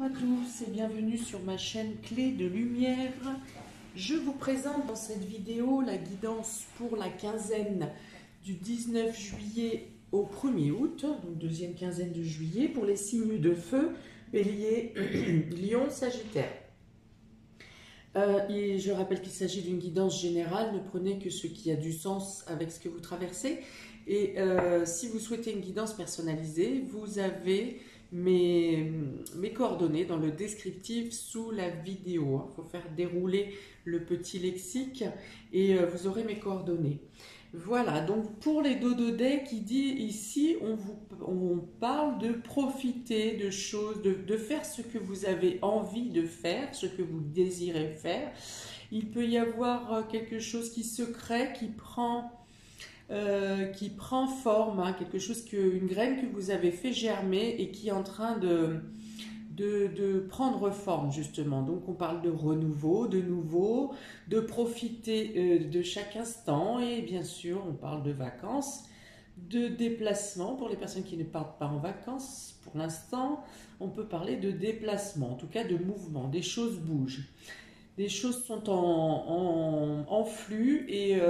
à tous et bienvenue sur ma chaîne Clé de Lumière. Je vous présente dans cette vidéo la guidance pour la quinzaine du 19 juillet au 1er août, donc deuxième quinzaine de juillet, pour les signes de feu, Bélier, Lion, Sagittaire. Et je rappelle qu'il s'agit d'une guidance générale, ne prenez que ce qui a du sens avec ce que vous traversez. Et si vous souhaitez une guidance personnalisée, vous avez mes coordonnées dans le descriptif sous la vidéo. Il faut faire dérouler le petit lexique et vous aurez mes coordonnées. Voilà, donc pour les dodo decks, qui dit ici, on parle de profiter de choses, de faire ce que vous avez envie de faire, ce que vous désirez faire. Il peut y avoir quelque chose qui se crée, qui prend forme, hein, quelque chose, une graine que vous avez fait germer et qui est en train de prendre forme justement. Donc on parle de renouveau, de nouveau, de profiter de chaque instant et bien sûr on parle de vacances, de déplacement pour les personnes qui ne partent pas en vacances pour l'instant. On peut parler de déplacement, en tout cas de mouvement, des choses bougent. Des choses sont en flux et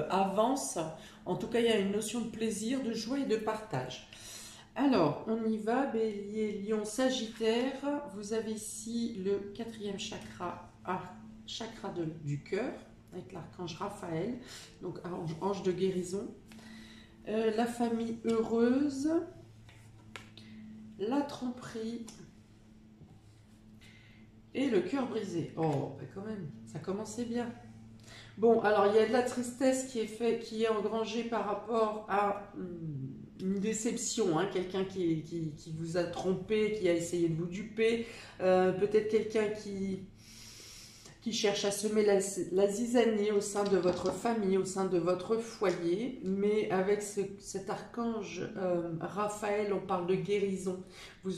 avancent. En tout cas, il y a une notion de plaisir, de joie et de partage. Alors, on y va, Bélier, Lion, Sagittaire. Vous avez ici le 4e chakra, chakra du cœur, avec l'archange Raphaël, donc ange de guérison. La famille heureuse, la tromperie et le cœur brisé. Oh, ben quand même, ça commençait bien. Bon, alors il y a de la tristesse qui est engrangée par rapport à une déception, hein, quelqu'un qui vous a trompé, qui a essayé de vous duper, peut-être quelqu'un qui cherche à semer la zizanie au sein de votre famille, au sein de votre foyer, mais avec cet archange Raphaël, on parle de guérison. Vous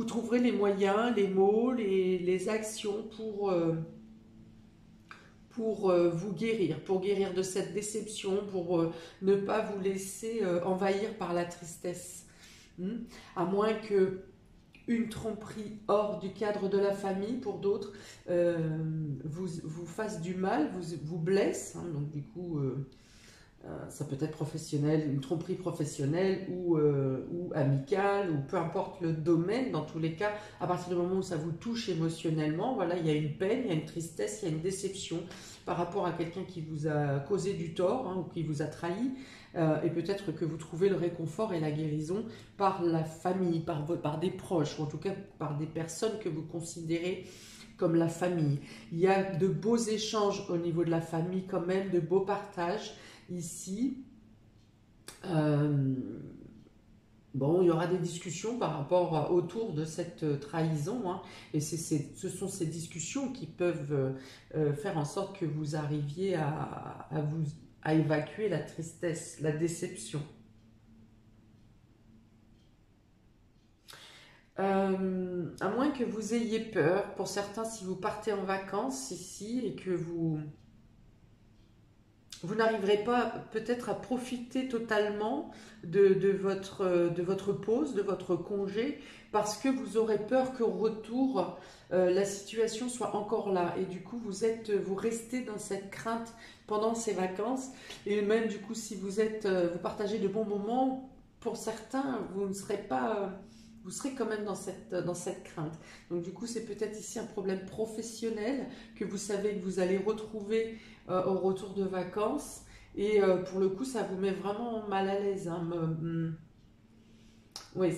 trouverez les moyens, les mots, les actions pour vous guérir, pour guérir de cette déception, pour ne pas vous laisser envahir par la tristesse. À moins que une tromperie hors du cadre de la famille, pour d'autres, vous fasse du mal, vous blesse, hein, donc du coup, ça peut être professionnel, une tromperie professionnelle ou amicale, ou peu importe le domaine. Dans tous les cas, à partir du moment où ça vous touche émotionnellement, voilà, il y a une peine, il y a une tristesse, il y a une déception par rapport à quelqu'un qui vous a causé du tort, hein, ou qui vous a trahi, et peut-être que vous trouvez le réconfort et la guérison par la famille, par des proches, ou en tout cas par des personnes que vous considérez comme la famille. Il y a de beaux échanges au niveau de la famille quand même, de beaux partages ici. Bon, il y aura des discussions par rapport autour de cette trahison, hein, et ce sont ces discussions qui peuvent faire en sorte que vous arriviez à évacuer la tristesse, la déception. À moins que vous ayez peur, pour certains, si vous partez en vacances ici et que vous n'arriverez pas peut-être à profiter totalement de votre pause, de votre congé, parce que vous aurez peur qu'au retour, la situation soit encore là. Et du coup, vous restez dans cette crainte pendant ces vacances. Et même du coup, si vous partagez de bons moments, pour certains, vous ne serez pas... vous serez quand même dans cette crainte. Donc du coup, c'est peut-être ici un problème professionnel que vous savez que vous allez retrouver au retour de vacances. Et pour le coup, ça vous met vraiment mal à l'aise. Hein. Oui,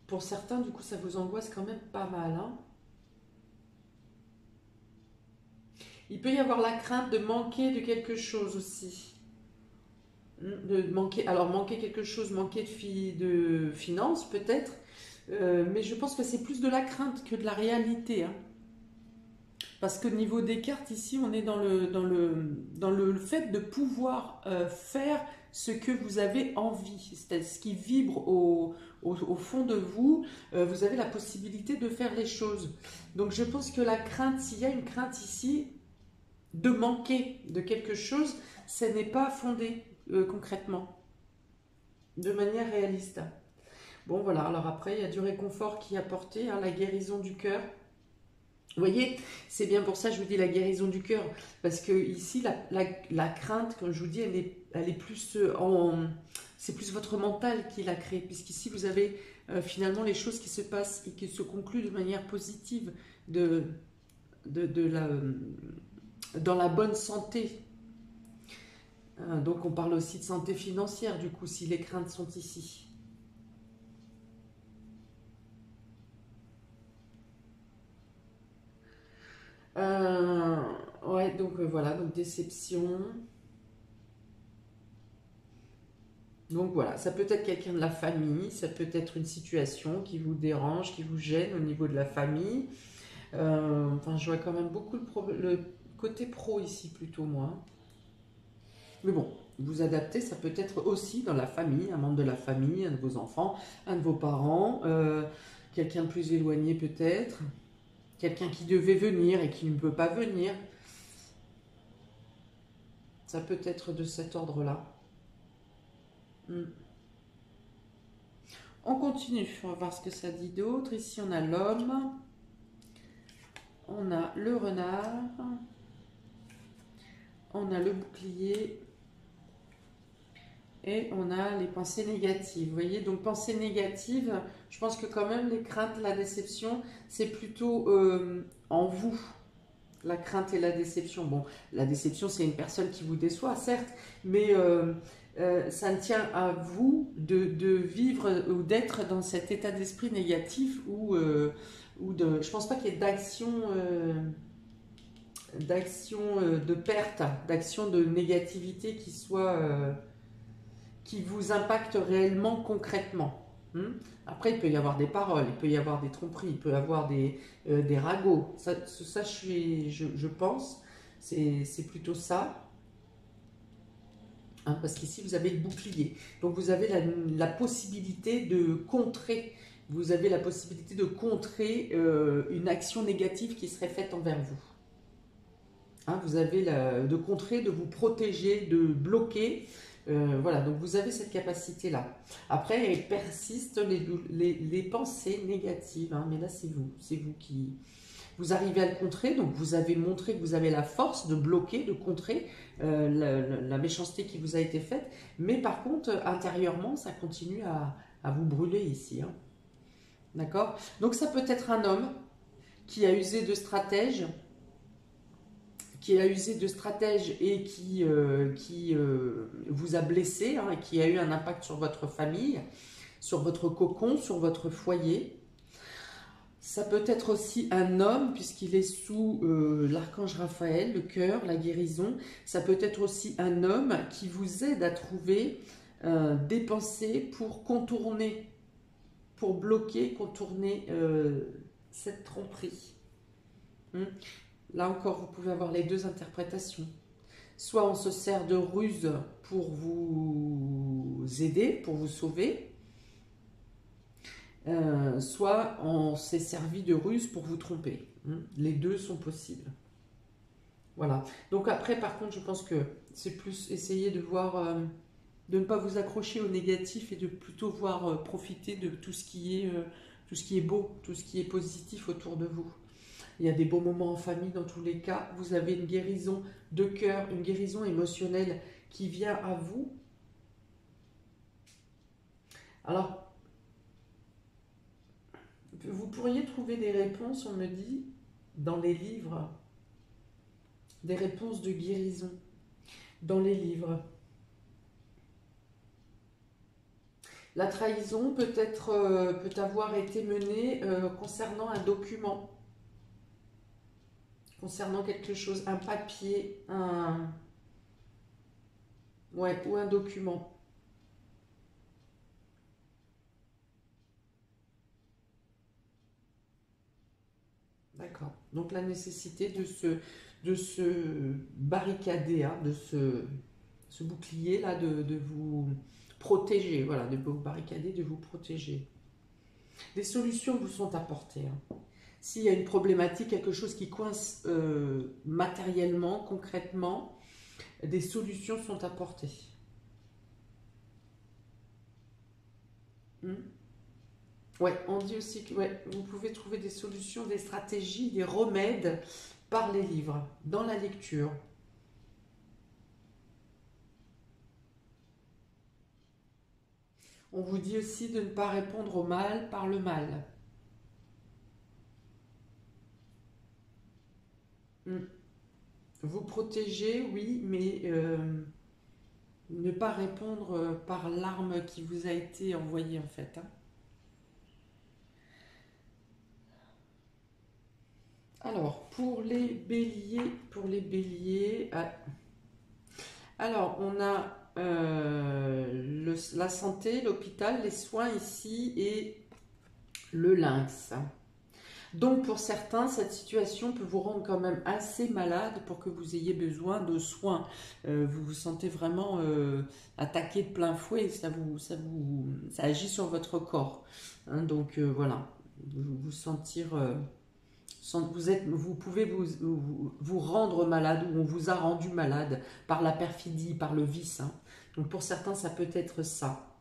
pour certains, du coup, ça vous angoisse quand même pas mal. Hein. Il peut y avoir la crainte de manquer de quelque chose aussi. Manquer quelque chose, manquer de finances peut-être. Mais je pense que c'est plus de la crainte que de la réalité. Hein. Parce que niveau des cartes, ici, on est dans le fait de pouvoir faire ce que vous avez envie. C'est-à-dire ce qui vibre au fond de vous. Vous avez la possibilité de faire les choses. Donc je pense que la crainte, s'il y a une crainte ici, de manquer de quelque chose, ce n'est pas fondé concrètement, de manière réaliste. Bon, voilà. Alors après, il y a du réconfort qui est apporté, hein, la guérison du cœur. Vous voyez, c'est bien pour ça que je vous dis la guérison du cœur. Parce que ici, la crainte, comme je vous dis, elle est plus c'est plus votre mental qui l'a créée. Puisqu'ici, vous avez finalement les choses qui se passent et qui se concluent de manière positive de, dans la bonne santé. Donc on parle aussi de santé financière, du coup, si les craintes sont ici. Euh, ouais, donc voilà, donc déception. Donc voilà, ça peut être quelqu'un de la famille, ça peut être une situation qui vous dérange, qui vous gêne au niveau de la famille. Enfin, je vois quand même beaucoup le côté pro ici plutôt, moi. Mais bon, vous adaptez, ça peut être aussi dans la famille, un membre de la famille, un de vos enfants, un de vos parents, quelqu'un de plus éloigné peut-être, quelqu'un qui devait venir et qui ne peut pas venir. Ça peut être de cet ordre-là. Hmm. On continue, on va voir ce que ça dit d'autre. Ici, on a l'homme, on a le renard, on a le bouclier et on a les pensées négatives. Vous voyez, donc pensées négatives, je pense que quand même les craintes, la déception, c'est plutôt en vous. La crainte et la déception. Bon, la déception, c'est une personne qui vous déçoit, certes, mais ça ne tient à vous de vivre ou d'être dans cet état d'esprit négatif ou de. Je pense pas qu'il y ait d'action de perte, d'action de négativité qui vous impacte réellement concrètement. Après, il peut y avoir des paroles, il peut y avoir des tromperies, il peut y avoir des ragots. Ça je pense, c'est plutôt ça. Hein, parce qu'ici, vous avez le bouclier. Donc, vous avez la possibilité de contrer. Vous avez la possibilité de contrer une action négative qui serait faite envers vous. Hein, vous avez de contrer, de vous protéger, de bloquer. Voilà, donc vous avez cette capacité-là. Après, il persiste les pensées négatives, hein, mais là c'est vous qui... Vous arrivez à le contrer, donc vous avez montré que vous avez la force de bloquer, de contrer la méchanceté qui vous a été faite, mais par contre, intérieurement, ça continue à vous brûler ici. Hein. D'accord? Donc ça peut être un homme qui a usé de stratège, et qui vous a blessé, hein, et qui a eu un impact sur votre famille, sur votre cocon, sur votre foyer. Ça peut être aussi un homme, puisqu'il est sous l'archange Raphaël, le cœur, la guérison. Ça peut être aussi un homme qui vous aide à trouver des pensées pour contourner, pour bloquer, contourner cette tromperie. Là encore, vous pouvez avoir les deux interprétations. Soit on se sert de ruse pour vous aider, pour vous sauver, soit on s'est servi de ruse pour vous tromper. Les deux sont possibles. Voilà. Donc après, par contre, je pense que c'est plus essayer de voir, de ne pas vous accrocher au négatif et de plutôt voir profiter de tout ce qui est beau, tout ce qui est positif autour de vous. Il y a des beaux moments en famille dans tous les cas. Vous avez une guérison de cœur, une guérison émotionnelle qui vient à vous. Alors, vous pourriez trouver des réponses, on me dit, dans les livres, des réponses de guérison dans les livres. La trahison peut avoir été menée concernant un document. Concernant quelque chose, un papier, ouais, ou un document. D'accord. Donc la nécessité de se barricader, hein, de ce bouclier-là, de vous protéger, voilà, de vous barricader, de vous protéger. Des solutions vous sont apportées. Hein. S'il y a une problématique, quelque chose qui coince matériellement, concrètement, des solutions sont apportées. Ouais, on dit aussi que ouais, vous pouvez trouver des solutions, des stratégies, des remèdes par les livres, dans la lecture. On vous dit aussi de ne pas répondre au mal par le mal. Hmm. Vous protéger, oui, mais ne pas répondre par l'arme qui vous a été envoyée en fait, hein. Alors, pour les béliers, alors on a la santé, l'hôpital, les soins ici et le lynx. Donc pour certains, cette situation peut vous rendre quand même assez malade pour que vous ayez besoin de soins. Vous vous sentez vraiment attaqué de plein fouet, ça agit sur votre corps, hein. Donc voilà, vous sentir, vous pouvez vous rendre malade ou on vous a rendu malade par la perfidie, par le vice, hein. Donc pour certains, ça peut être ça.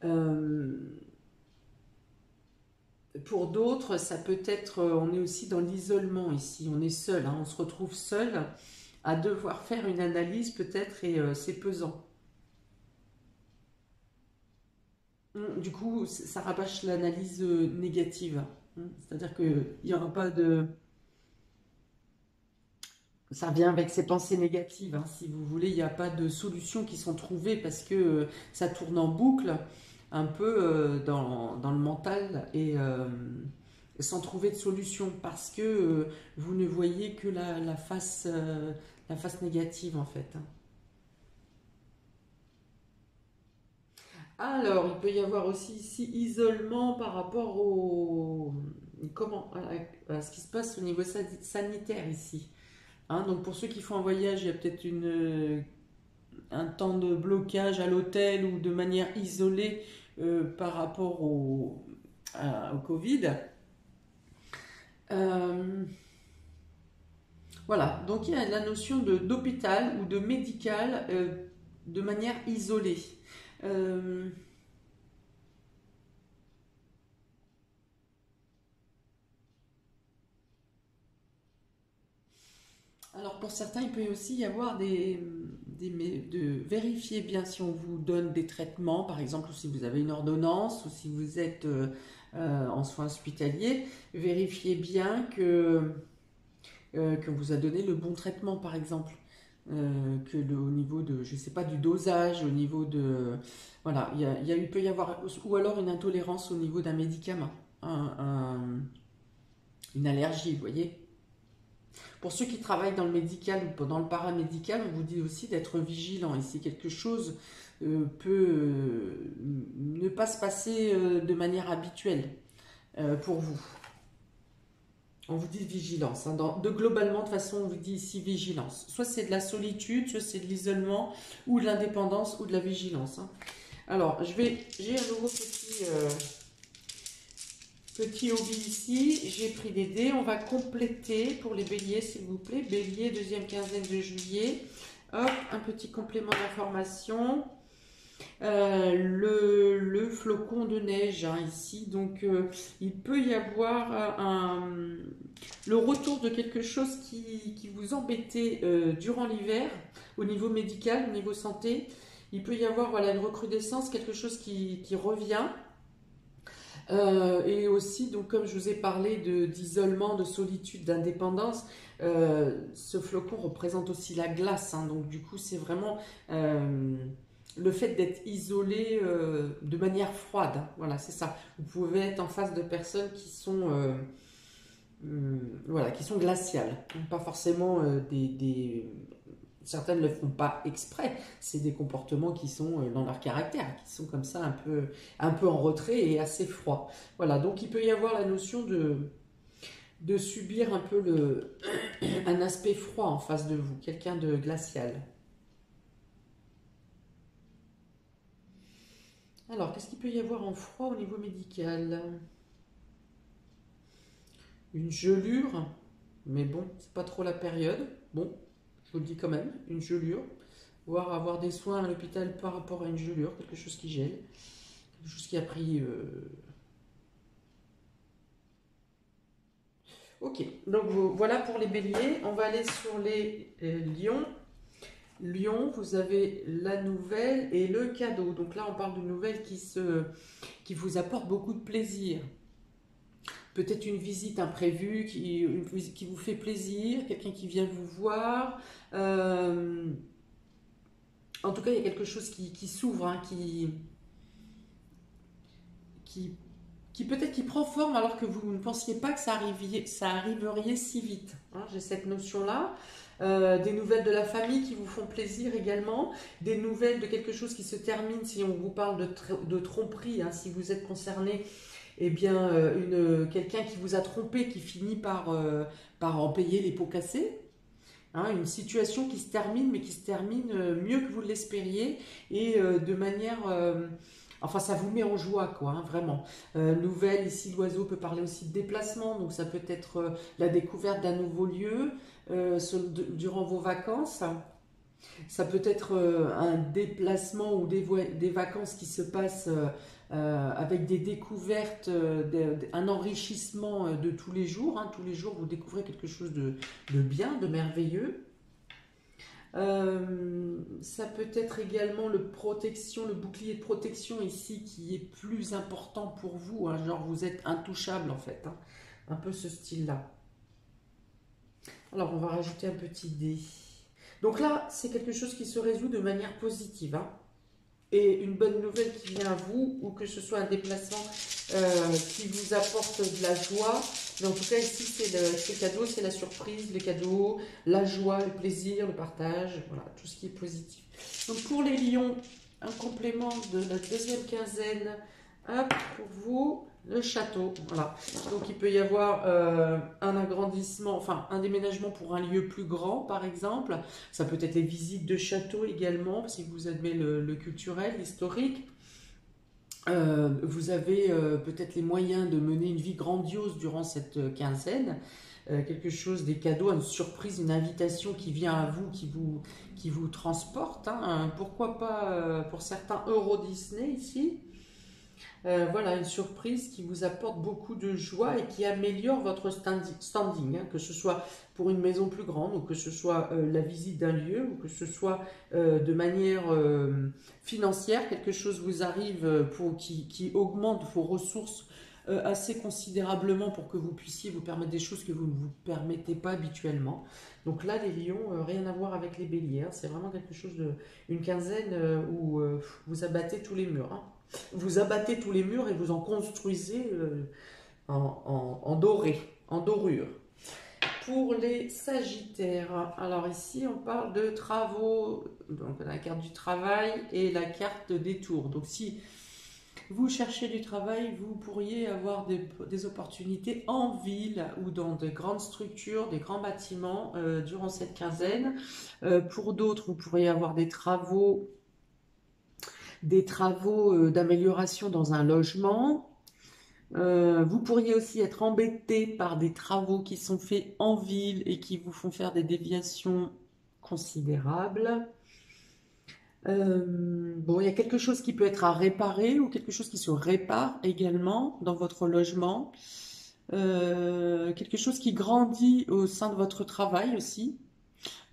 Euh, Pour d'autres, ça peut être, on est aussi dans l'isolement ici, on est seul, hein, on se retrouve seul à devoir faire une analyse peut-être et c'est pesant. Du coup, ça rabâche l'analyse négative. C'est-à-dire qu'il n'y aura pas de... Ça vient avec ces pensées négatives, hein, si vous voulez, il n'y a pas de solutions qui sont trouvées parce que ça tourne en boucle un peu dans le mental et sans trouver de solution parce que vous ne voyez que la face négative en fait, hein. Alors, il peut y avoir aussi ici isolement par rapport à ce qui se passe au niveau sanitaire ici, hein. Donc pour ceux qui font un voyage, il y a peut-être un temps de blocage à l'hôtel ou de manière isolée par rapport au Covid. Euh, voilà, donc il y a la notion d'hôpital ou de médical de manière isolée. Euh, alors pour certains, il peut aussi y avoir de vérifier bien si on vous donne des traitements, par exemple, ou si vous avez une ordonnance, ou si vous êtes en soins hospitaliers, vérifiez bien que vous a donné le bon traitement, par exemple. Au niveau de, je sais pas, du dosage, au niveau de... Voilà, il peut y avoir... Ou alors une intolérance au niveau d'un médicament, une allergie, vous voyez. Pour ceux qui travaillent dans le médical ou dans le paramédical, on vous dit aussi d'être vigilant. Et si quelque chose peut ne pas se passer de manière habituelle pour vous, on vous dit vigilance, hein. Globalement, de toute façon, on vous dit ici vigilance. Soit c'est de la solitude, soit c'est de l'isolement, ou de l'indépendance, ou de la vigilance, hein. Alors, j'ai un nouveau petit hobby ici. J'ai pris des dés. On va compléter pour les béliers, s'il vous plaît. Bélier, deuxième quinzaine de juillet. Hop, un petit complément d'information. Le flocon de neige, hein, ici. Donc, il peut y avoir le retour de quelque chose qui vous embêtait durant l'hiver, au niveau médical, au niveau santé. Il peut y avoir voilà, une recrudescence, quelque chose qui revient. Et aussi, donc, comme je vous ai parlé d'isolement, de solitude, d'indépendance, ce flocon représente aussi la glace, hein. Donc du coup, c'est vraiment le fait d'être isolé de manière froide, hein. Voilà, c'est ça. Vous pouvez être en face de personnes qui sont, voilà, qui sont glaciales. Pas forcément certaines ne le font pas exprès, c'est des comportements qui sont dans leur caractère, qui sont comme ça un peu en retrait et assez froids. Voilà, donc il peut y avoir la notion de subir un peu un aspect froid en face de vous, quelqu'un de glacial. Alors, qu'est-ce qu'il peut y avoir en froid au niveau médical? Une gelure, mais bon, c'est pas trop la période. Bon, je vous le dis quand même, une gelure. Voire avoir des soins à l'hôpital par rapport à une gelure, quelque chose qui gèle. quelque chose qui a pris... Ok, donc voilà pour les béliers. On va aller sur les lions. Lion, vous avez la nouvelle et le cadeau. Donc là, on parle d'une nouvelle qui vous apporte beaucoup de plaisir. Peut-être une visite imprévue qui vous fait plaisir, quelqu'un qui vient vous voir. En tout cas, il y a quelque chose qui s'ouvre, hein, qui, qui peut-être qui prend forme alors que vous ne pensiez pas que ça arriverait si vite. Hein. J'ai cette notion-là. Des nouvelles de la famille qui vous font plaisir également, des nouvelles de quelque chose qui se termine si on vous parle de tromperie, hein, si vous êtes concerné, eh bien quelqu'un qui vous a trompé qui finit par en payer les pots cassés. Hein, une situation qui se termine, mais qui se termine mieux que vous l'espériez et de manière... enfin, ça vous met en joie, quoi, hein, vraiment. Nouvelle, ici, l'oiseau peut parler aussi de déplacement, donc ça peut être la découverte d'un nouveau lieu durant vos vacances. Ça peut être un déplacement ou des vacances qui se passent avec des découvertes, un enrichissement de tous les jours. Hein. Tous les jours, vous découvrez quelque chose de bien, de merveilleux. Ça peut être également le bouclier de protection ici qui est plus important pour vous. Hein. Genre, vous êtes intouchable en fait. Hein. Un peu ce style-là. Alors, on va rajouter un petit dé. Donc là, c'est quelque chose qui se résout de manière positive. Hein. Et une bonne nouvelle qui vient à vous, ou que ce soit un déplacement qui vous apporte de la joie. Mais en tout cas, ici, c'est le cadeau, c'est la surprise, les cadeaux, la joie, le plaisir, le partage, voilà, tout ce qui est positif. Donc pour les lions, un complément de la deuxième quinzaine, hop, pour vous, le château, voilà. Donc il peut y avoir un agrandissement, enfin un déménagement pour un lieu plus grand par exemple. Ça peut être les visites de château également, si vous aimez le culturel, l'historique. Vous avez peut-être les moyens de mener une vie grandiose durant cette quinzaine. Quelque chose, des cadeaux, une surprise, une invitation qui vient à vous, qui vous transporte. Hein. Pourquoi pas pour certains Euro Disney ici. Voilà, une surprise qui vous apporte beaucoup de joie et qui améliore votre standing, hein, que ce soit pour une maison plus grande ou que ce soit la visite d'un lieu ou que ce soit de manière financière, quelque chose vous arrive qui augmente vos ressources assez considérablement pour que vous puissiez vous permettre des choses que vous ne vous permettez pas habituellement. Donc là, les lions, rien à voir avec les béliers, hein, c'est vraiment quelque chose une quinzaine où vous abattez tous les murs. Hein. Vous abattez tous les murs et vous en construisez en doré, en dorure. Pour les sagittaires, alors ici on parle de travaux, donc la carte du travail et la carte des tours. Donc si vous cherchez du travail, vous pourriez avoir des opportunités en ville ou dans de grandes structures, des grands bâtiments durant cette quinzaine. Pour d'autres, vous pourriez avoir des travaux d'amélioration dans un logement. Vous pourriez aussi être embêté par des travaux qui sont faits en ville et qui vous font faire des déviations considérables. Bon, il y a quelque chose qui peut être à réparer ou quelque chose qui se répare également dans votre logement. Quelque chose qui grandit au sein de votre travail aussi.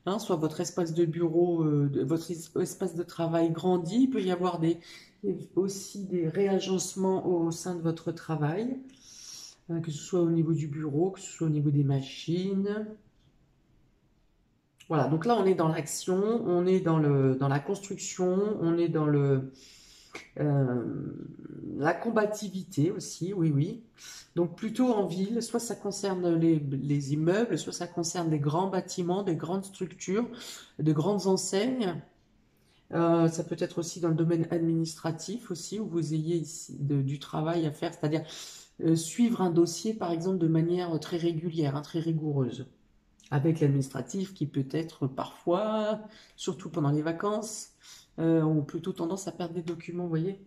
Hein, soit votre espace de bureau, votre espace de travail grandit. Il peut y avoir aussi des réagencements au sein de votre travail, que ce soit au niveau du bureau, que ce soit au niveau des machines. Voilà, donc là on est dans l'action, on est dans la construction, on est dans la combativité aussi, oui, oui. Donc plutôt en ville, soit ça concerne les immeubles, soit ça concerne des grands bâtiments, des grandes structures, de grandes enseignes. Ça peut être aussi dans le domaine administratif aussi, où vous ayez ici du travail à faire, c'est-à-dire suivre un dossier par exemple de manière très régulière, hein, très rigoureuse. Avec l'administratif qui peut être parfois, surtout pendant les vacances, ont plutôt tendance à perdre des documents, vous voyez.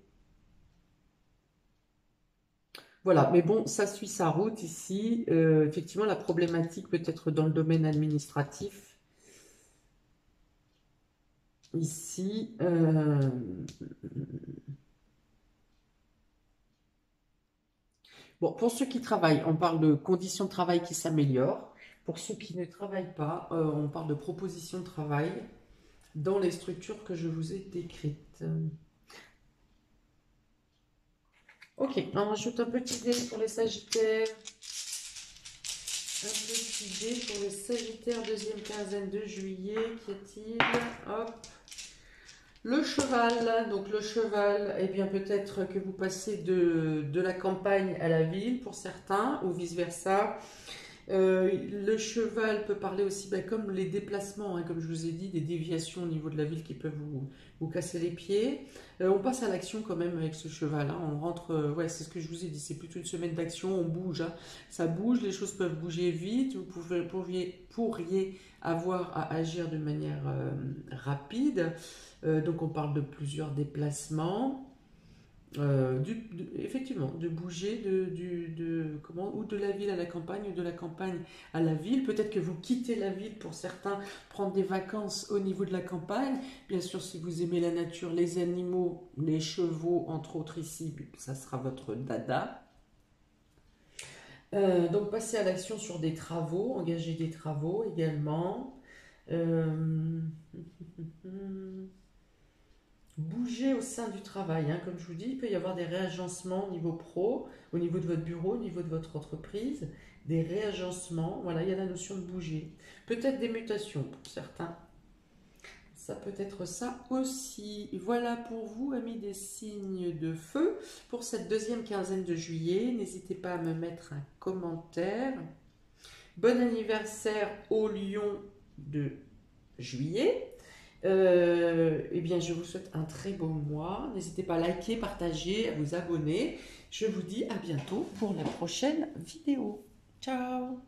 Voilà, mais bon, ça suit sa route ici. Effectivement, la problématique peut être dans le domaine administratif. Ici, Bon, pour ceux qui travaillent, on parle de conditions de travail qui s'améliorent. Pour ceux qui ne travaillent pas, on parle de propositions de travail dans les structures que je vous ai décrites. Ok, on rajoute un petit dé pour les Sagittaires. Un petit dé pour les Sagittaires, deuxième quinzaine de juillet. Qu'y a-t-il? Hop. Le cheval, donc le cheval, eh bien peut-être que vous passez de la campagne à la ville pour certains, ou vice-versa. Le cheval peut parler aussi, comme les déplacements, hein, comme je vous ai dit, des déviations au niveau de la ville qui peuvent vous casser les pieds. On passe à l'action quand même avec ce cheval, hein. On rentre, ouais, c'est ce que je vous ai dit, c'est plutôt une semaine d'action, on bouge, hein. Ça bouge, les choses peuvent bouger vite, vous pourriez avoir à agir de manière rapide. Donc on parle de plusieurs déplacements. Effectivement, de bouger ou de la ville à la campagne, ou de la campagne à la ville. Peut-être que vous quittez la ville pour certains, prendre des vacances au niveau de la campagne. Bien sûr, si vous aimez la nature, les animaux, les chevaux, entre autres ici, ça sera votre dada. Donc passer à l'action sur des travaux, engager des travaux également. Euh, Bouger au sein du travail, hein. Comme je vous dis, il peut y avoir des réagencements au niveau pro, au niveau de votre bureau, au niveau de votre entreprise, des réagencements. Voilà, il y a la notion de bouger. Peut-être des mutations pour certains. Ça peut être ça aussi. Voilà pour vous, amis des signes de feu, pour cette deuxième quinzaine de juillet. N'hésitez pas à me mettre un commentaire. Bon anniversaire au lion de juillet. Eh bien, je vous souhaite un très beau mois. N'hésitez pas à liker, partager, à vous abonner. Je vous dis à bientôt pour la prochaine vidéo. Ciao!